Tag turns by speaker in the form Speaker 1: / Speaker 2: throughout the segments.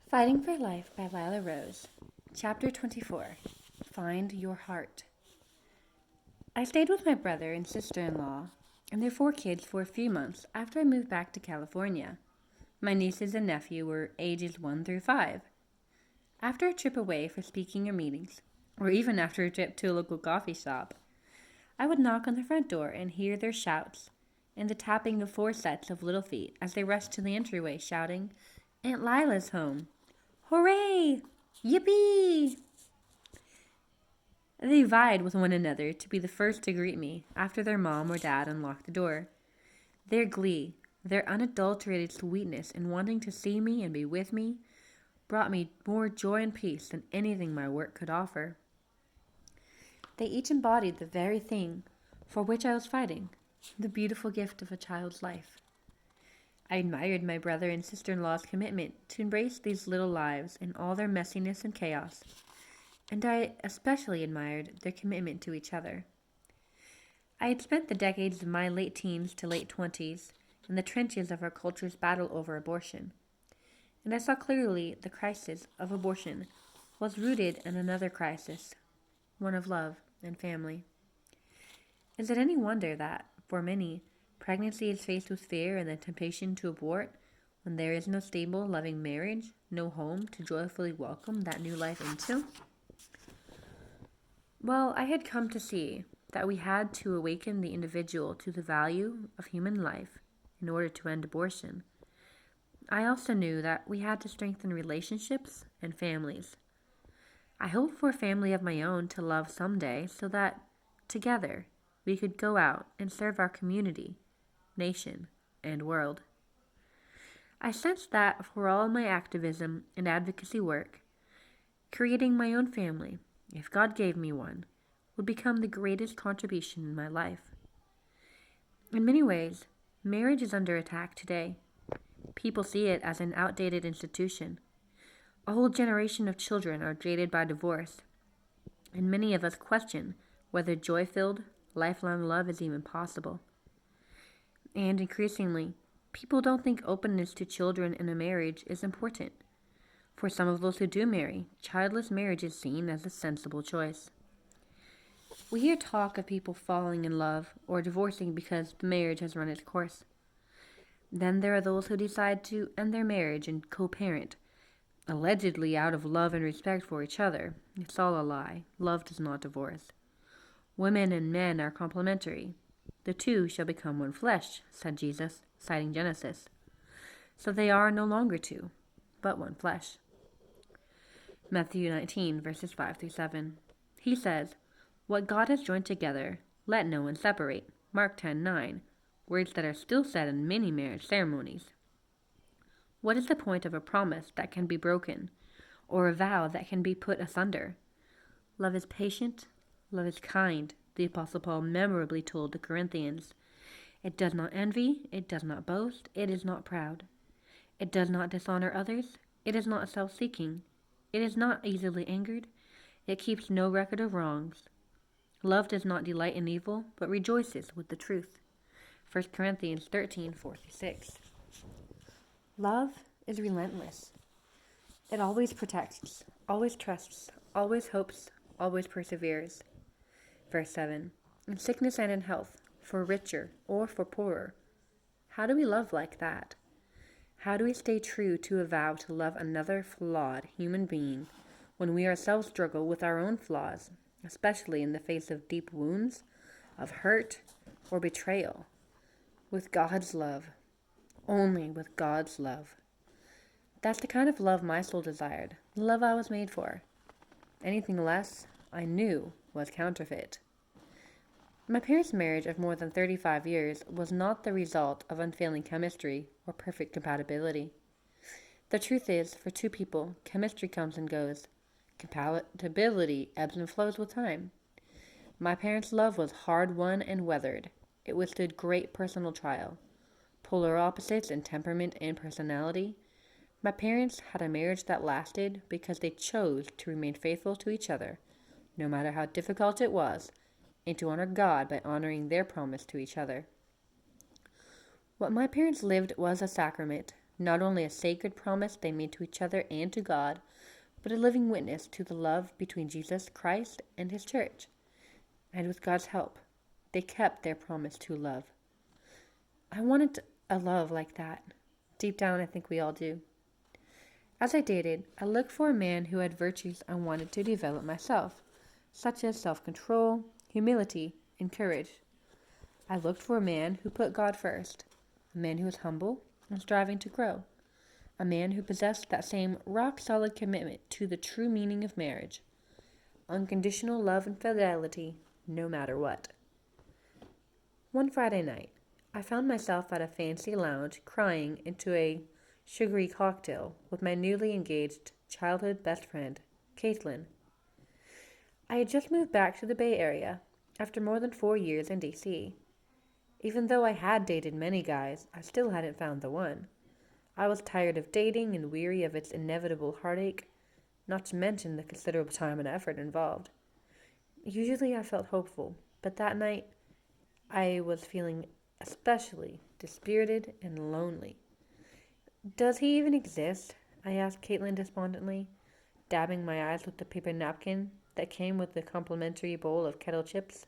Speaker 1: Fighting for Life by Lila Rose. Chapter 24. Find Your Heart. I stayed with my brother and sister-in-law and their 4 kids for a few months after I moved back to California. My nieces and nephew were ages 1 through 5. After a trip away for speaking or meetings, or even after a trip to a local coffee shop, I would knock on the front door and hear their shouts and the tapping of 4 sets of little feet as they rushed to the entryway shouting, "Aunt Lila's home! Hooray! Yippee!" They vied with one another to be the first to greet me after their mom or dad unlocked the door. Their glee, their unadulterated sweetness in wanting to see me and be with me, brought me more joy and peace than anything my work could offer. They each embodied the very thing for which I was fighting, the beautiful gift of a child's life. I admired my brother and sister-in-law's commitment to embrace these little lives in all their messiness and chaos, and I especially admired their commitment to each other. I had spent the decades of my late teens to late 20s in the trenches of our culture's battle over abortion, and I saw clearly the crisis of abortion was rooted in another crisis, one of love and family. Is it any wonder that, for many, pregnancy is faced with fear and the temptation to abort when there is no stable, loving marriage, no home to joyfully welcome that new life into? Well, I had come to see that we had to awaken the individual to the value of human life in order to end abortion. I also knew that we had to strengthen relationships and families. I hoped for a family of my own to love someday so that, together, we could go out and serve our community, nation, and world. I sensed that for all my activism and advocacy work, creating my own family, if God gave me one, would become the greatest contribution in my life. In many ways, marriage is under attack today. People see it as an outdated institution. A whole generation of children are jaded by divorce, and many of us question whether joy-filled, lifelong love is even possible. And increasingly, people don't think openness to children in a marriage is important. For some of those who do marry, childless marriage is seen as a sensible choice. We hear talk of people falling in love or divorcing because the marriage has run its course. Then there are those who decide to end their marriage and co-parent, allegedly out of love and respect for each other. It's all a lie. Love does not divorce. Women and men are complementary. The two shall become one flesh, said Jesus, citing Genesis. So they are no longer two, but one flesh. Matthew 19, verses 5 through 7. He says, "What God has joined together, let no one separate." Mark 10:9, words that are still said in many marriage ceremonies. What is the point of a promise that can be broken, or a vow that can be put asunder? Love is patient, love is kind, the Apostle Paul memorably told the Corinthians. It does not envy, it does not boast, it is not proud. It does not dishonor others, it is not self-seeking, it is not easily angered, it keeps no record of wrongs. Love does not delight in evil, but rejoices with the truth. 1 Corinthians 13:4-6. Love is relentless. It always protects, always trusts, always hopes, always perseveres. Verse 7. In sickness and in health, for richer or for poorer. How do we love like that? How do we stay true to a vow to love another flawed human being when we ourselves struggle with our own flaws, especially in the face of deep wounds, of hurt, or betrayal? With God's love. Only with God's love. That's the kind of love my soul desired, the love I was made for. Anything less, I knew, was counterfeit. My parents' marriage of more than 35 years was not the result of unfailing chemistry or perfect compatibility. The truth is, for two people, chemistry comes and goes. Compatibility ebbs and flows with time. My parents' love was hard-won and weathered. It withstood great personal trial. Polar opposites in temperament and personality, my parents had a marriage that lasted because they chose to remain faithful to each other, no matter how difficult it was, and to honor God by honoring their promise to each other. What my parents lived was a sacrament, not only a sacred promise they made to each other and to God, but a living witness to the love between Jesus Christ and his church. And with God's help, they kept their promise to love. I wanted a love like that. Deep down, I think we all do. As I dated, I looked for a man who had virtues I wanted to develop myself, such as self-control, humility, and courage. I looked for a man who put God first, a man who was humble and striving to grow, a man who possessed that same rock-solid commitment to the true meaning of marriage, unconditional love and fidelity, no matter what. One Friday night, I found myself at a fancy lounge crying into a sugary cocktail with my newly engaged childhood best friend, Caitlin. I had just moved back to the Bay Area after more than 4 years in DC. Even though I had dated many guys, I still hadn't found the one. I was tired of dating and weary of its inevitable heartache, not to mention the considerable time and effort involved. Usually I felt hopeful, but that night I was feeling especially dispirited and lonely. "Does he even exist?" I asked Caitlin despondently, dabbing my eyes with the paper napkin that came with the complimentary bowl of kettle chips.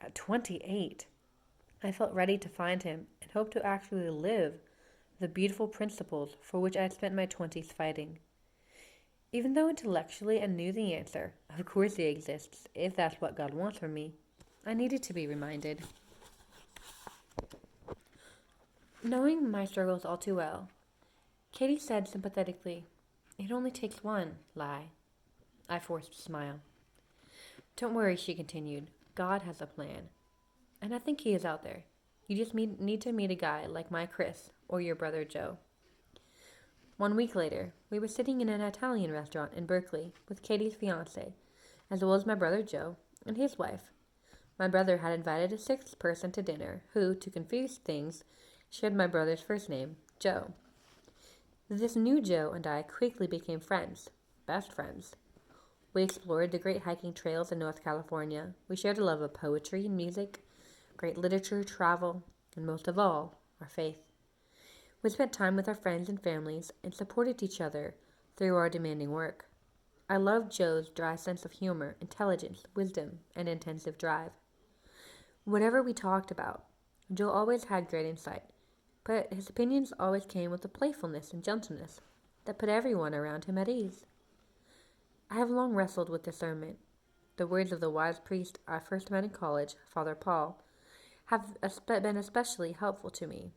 Speaker 1: At 28, I felt ready to find him and hoped to actually live the beautiful principles for which I had spent my 20s fighting. Even though intellectually I knew the answer, of course he exists, if that's what God wants from me, I needed to be reminded. Knowing my struggles all too well, Katie said sympathetically, "It only takes one, Li." I forced a smile. "Don't worry," she continued. "God has a plan. And I think he is out there. You just need to meet a guy like my Chris or your brother Joe." 1 week later, we were sitting in an Italian restaurant in Berkeley with Katie's fiance, as well as my brother Joe and his wife. My brother had invited a sixth person to dinner who, to confuse things, shared my brother's first name, Joe. This new Joe and I quickly became friends, best friends. We explored the great hiking trails in North California. We shared a love of poetry and music, great literature, travel, and most of all, our faith. We spent time with our friends and families and supported each other through our demanding work. I loved Joe's dry sense of humor, intelligence, wisdom, and intensive drive. Whatever we talked about, Joe always had great insight, but his opinions always came with a playfulness and gentleness that put everyone around him at ease. I have long wrestled with discernment. The words of the wise priest I first met in college, Father Paul, have been especially helpful to me.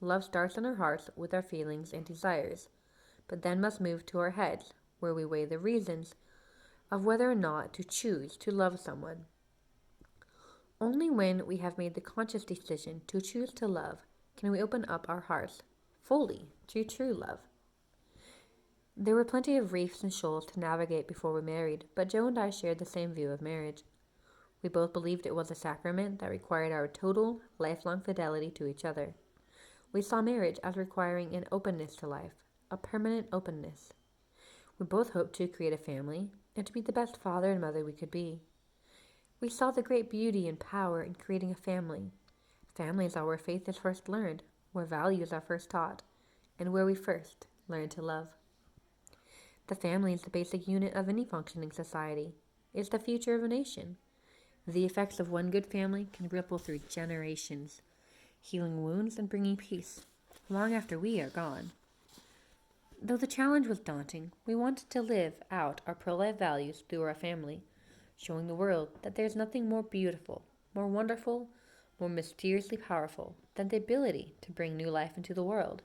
Speaker 1: Love starts in our hearts with our feelings and desires, but then must move to our heads, where we weigh the reasons of whether or not to choose to love someone. Only when we have made the conscious decision to choose to love can we open up our hearts fully to true love. There were plenty of reefs and shoals to navigate before we married, but Joe and I shared the same view of marriage. We both believed it was a sacrament that required our total, lifelong fidelity to each other. We saw marriage as requiring an openness to life, a permanent openness. We both hoped to create a family and to be the best father and mother we could be. We saw the great beauty and power in creating a family. Families are where faith is first learned, where values are first taught, and where we first learn to love. The family is the basic unit of any functioning society. It's the future of a nation. The effects of one good family can ripple through generations, healing wounds and bringing peace, long after we are gone. Though the challenge was daunting, we wanted to live out our pro-life values through our family, showing the world that there's nothing more beautiful, more wonderful, more mysteriously powerful than the ability to bring new life into the world.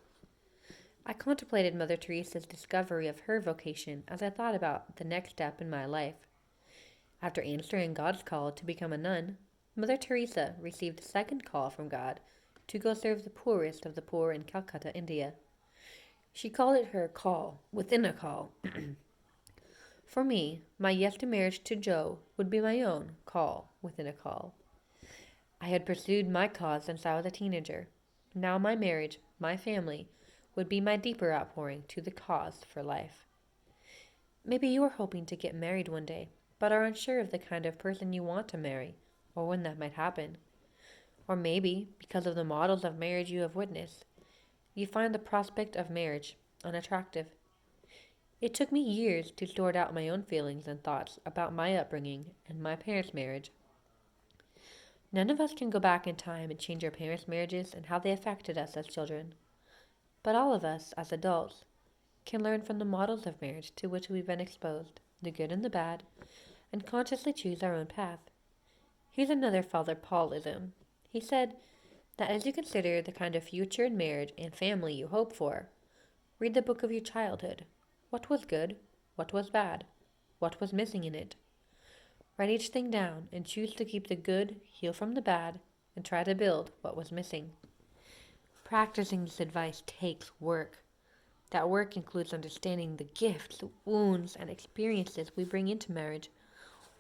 Speaker 1: I contemplated Mother Teresa's discovery of her vocation as I thought about the next step in my life. After answering God's call to become a nun, Mother Teresa received a second call from God to go serve the poorest of the poor in Calcutta, India. She called it her call within a call. For me, my yes to marriage to Joe would be my own call within a call. I had pursued my cause since I was a teenager. Now my marriage, my family, would be my deeper outpouring to the cause for life. Maybe you are hoping to get married one day, but are unsure of the kind of person you want to marry, or when that might happen. Or maybe, because of the models of marriage you have witnessed, you find the prospect of marriage unattractive. It took me years to sort out my own feelings and thoughts about my upbringing and my parents' marriage. None of us can go back in time and change our parents' marriages and how they affected us as children, but all of us, as adults, can learn from the models of marriage to which we've been exposed, the good and the bad, and consciously choose our own path. Here's another Father Paulism. He said that as you consider the kind of future in marriage and family you hope for, read the book of your childhood. What was good? What was bad? What was missing in it? Write each thing down and choose to keep the good, heal from the bad, and try to build what was missing. Practicing this advice takes work. That work includes understanding the gifts, wounds, and experiences we bring into marriage,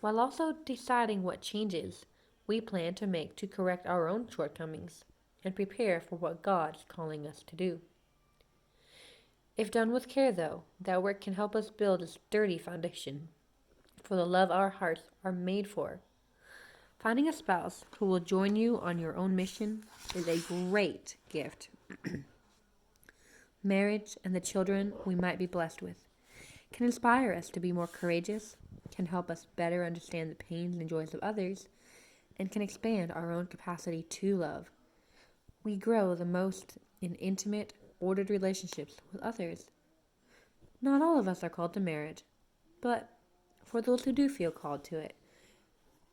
Speaker 1: while also deciding what changes we plan to make to correct our own shortcomings and prepare for what God's calling us to do. If done with care, though, that work can help us build a sturdy foundation for the love our hearts are made for. Finding a spouse who will join you on your own mission is a great gift. Marriage and the children we might be blessed with can inspire us to be more courageous, can help us better understand the pains and joys of others, and can expand our own capacity to love. We grow the most in intimate, ordered relationships with others. Not all of us are called to marriage, but for those who do feel called to it,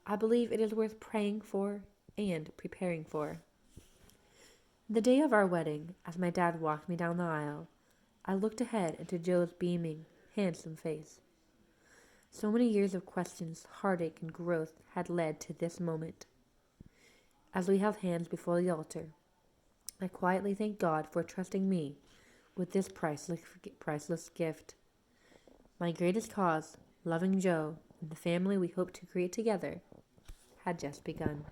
Speaker 1: I believe it is worth praying for and preparing for. The day of our wedding, as my dad walked me down the aisle, I looked ahead into Joe's beaming, handsome face. So many years of questions, heartache, and growth had led to this moment. As we held hands before the altar, I quietly thanked God for trusting me with this priceless gift. My greatest cause, loving Joe and the family we hope to create together, had just begun.